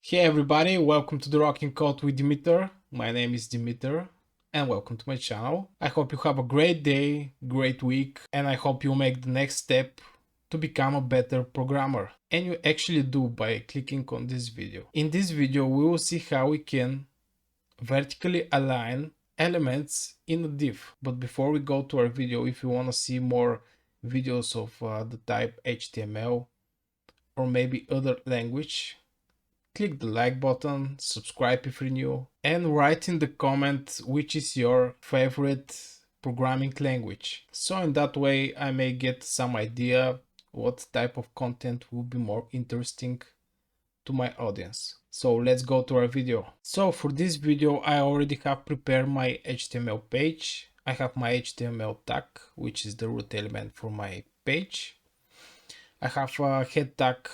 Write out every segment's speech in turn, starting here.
Hey everybody, welcome to the Rocking Code with Dimiter. My name is Dimiter and welcome to my channel. I hope you have a great day, great week, and I hope you make the next step to become a better programmer. And you actually do by clicking on this video. In this video we will see how we can vertically align elements in a div. But before we go to our video, if you want to see more videos of the type HTML or maybe other language, click the like button, subscribe if you're new, and write in the comment which is your favorite programming language. So in that way I may get some idea what type of content will be more interesting to my audience. So let's go to our video. So for this video I already have prepared my HTML page. I have my HTML tag, which is the root element for my page. I have a head tag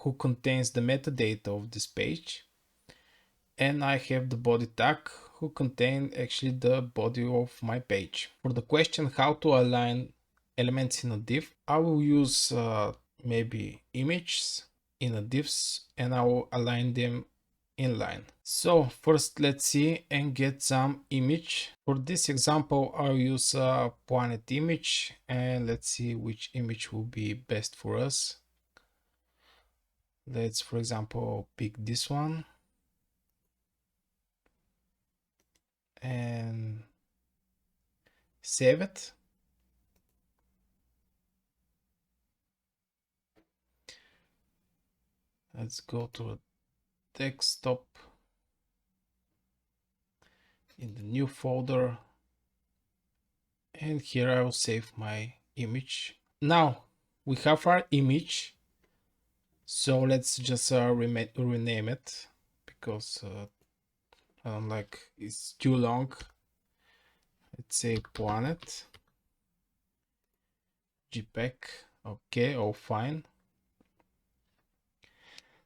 who contains the metadata of this page, and I have the body tag who contain actually the body of my page. For the question how to align elements in a div, I will use maybe images in a divs and I will align them in line. So first let's see and get some image. For this example I'll use a planet image, and let's see which image will be best for us. Let's, for example, pick this one and save it. Let's go to desktop in the new folder, and here I will save my image. Now we have our image, so let's just rename it because I don't like it's too long. Let's say planet JPEG. Okay, all fine.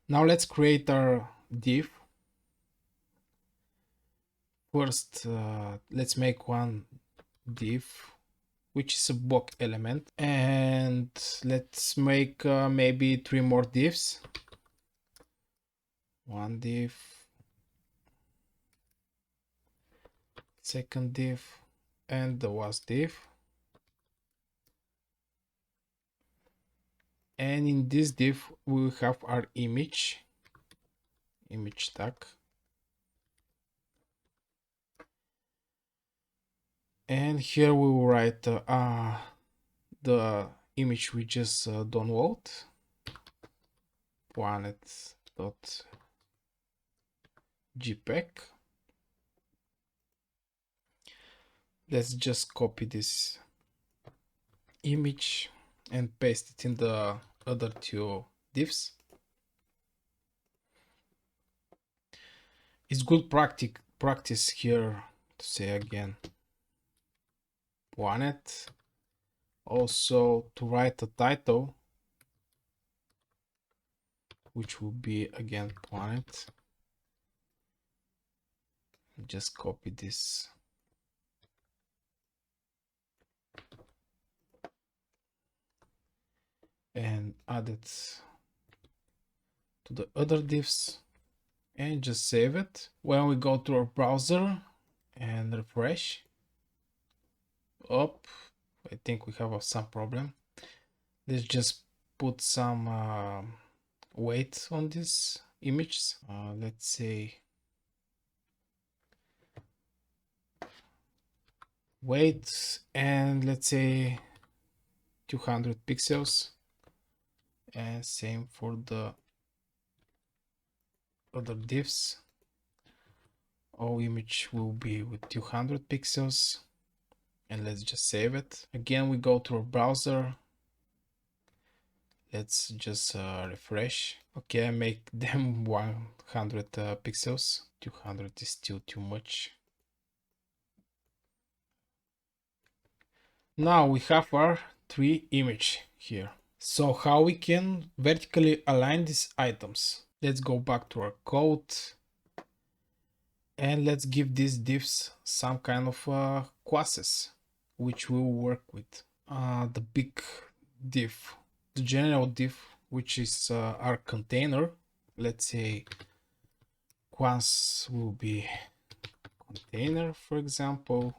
Now let's create our div. First, let's make one div which is a block element, and let's make maybe 3 more divs. One div, second div, and the last div. And in this div we will have our image tag, and here we will write the image we just download, planet.jpg. Let's just copy this image and paste it in the other two divs. It's good practice here to say again planet, also to write a title which will be again planet. Just copy this and add it to the other divs and just save it. When we go to our browser and refresh, I think we have some problem. Let's just put some weight on this image. Let's say weight, and let's say 200 pixels, and same for the other divs. All image will be with 200 pixels, and let's just save it. Again we go to our browser, let's just refresh. Okay, I make them 100 pixels. 200 is still too much. Now we have our 3 image here. So how we can vertically align these items? Let's go back to our code and let's give these divs some kind of classes which we will work with. The big div, the general div, which is our container. Let's say class will be container, for example,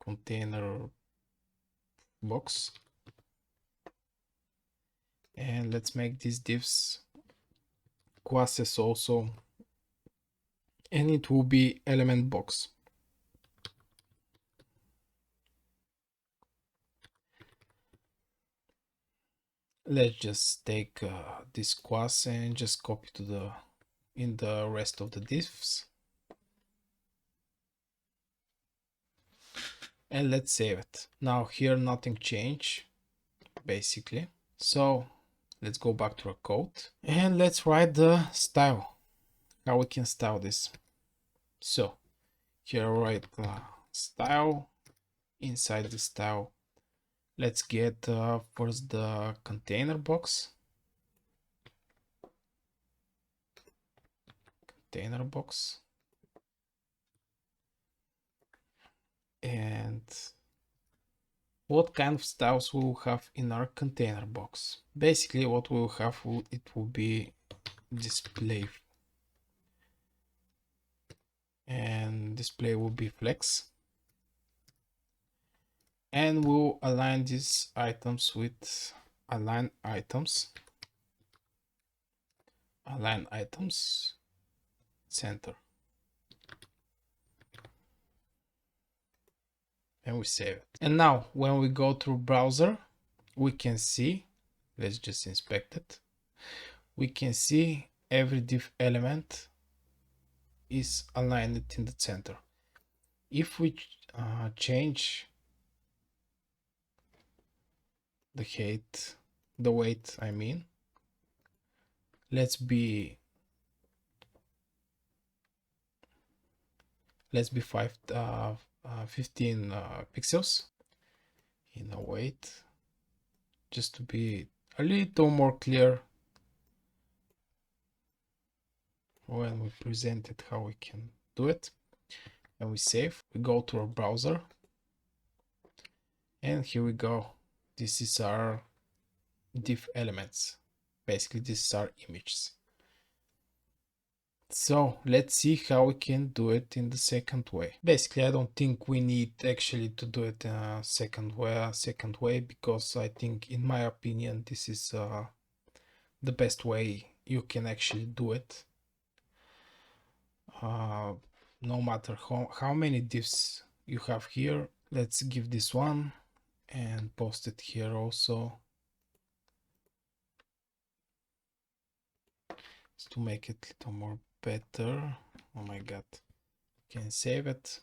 container box. And let's make these divs classes also, and it will be element box. Let's just take this class and just copy to the in the rest of the divs, and let's save it. Now here nothing changed basically, so let's go back to our code and let's write the style, how we can style this. So here I write style. Inside the style, let's get first the container box. Container box. And what kind of styles we will have in our container box? Basically what we will have, it will be display, and display will be flex, and we'll align these items with align items center, and we save it. And now when we go through browser, we can see, let's just inspect it, we can see every div element is aligned in the center. If we change the weight, I mean, let's be 15 pixels in a weight, just to be a little more clear when we present it how we can do it. And we save, we go to our browser, and here we go. This is our div elements. Basically this is our images. So let's see how we can do it in the second way. Basically I don't think we need actually to do it in a second way, because I think, in my opinion, this is the best way you can actually do it. No matter how many divs you have here. Let's give this one and post it here also, just to make it a little more better. Oh my god. Can save it.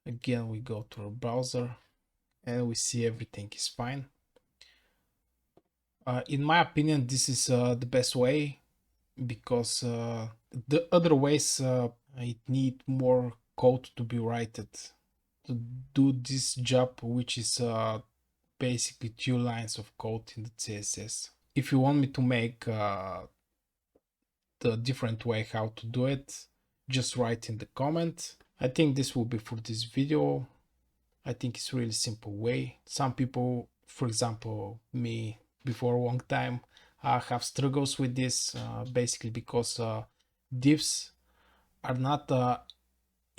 Again we go to our browser and we see everything is fine. In my opinion this is the best way, because the other ways it need more code to be written to do this job, which is basically 2 lines of code in the CSS. If you want me to make the different way how to do it, just write in the comment. I think this will be for this video. I think it's really simple way. Some people, for example me, before a long time, have struggles with this, basically because divs are not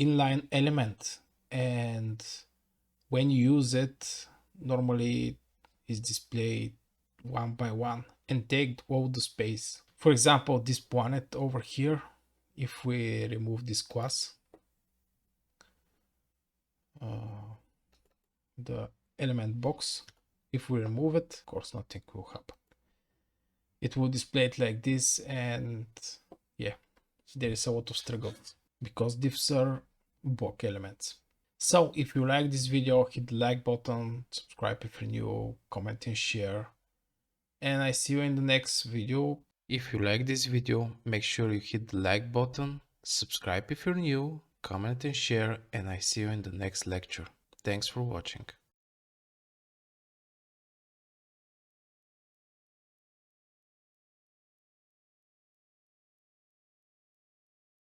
inline element, and when you use it, normally is displayed one by one and take all the space. For example, this planet over here, if we remove this class, the element box, if we remove it, of course nothing will happen. It will display it like this, and yeah, there is a lot of struggle because divs are block elements. So if you like this video, hit the like button, subscribe if you're new, comment and share, and I see you in the next video. If you like this video, make sure you hit the like button, subscribe if you're new, comment and share, and I see you in the next lecture. Thanks for watching.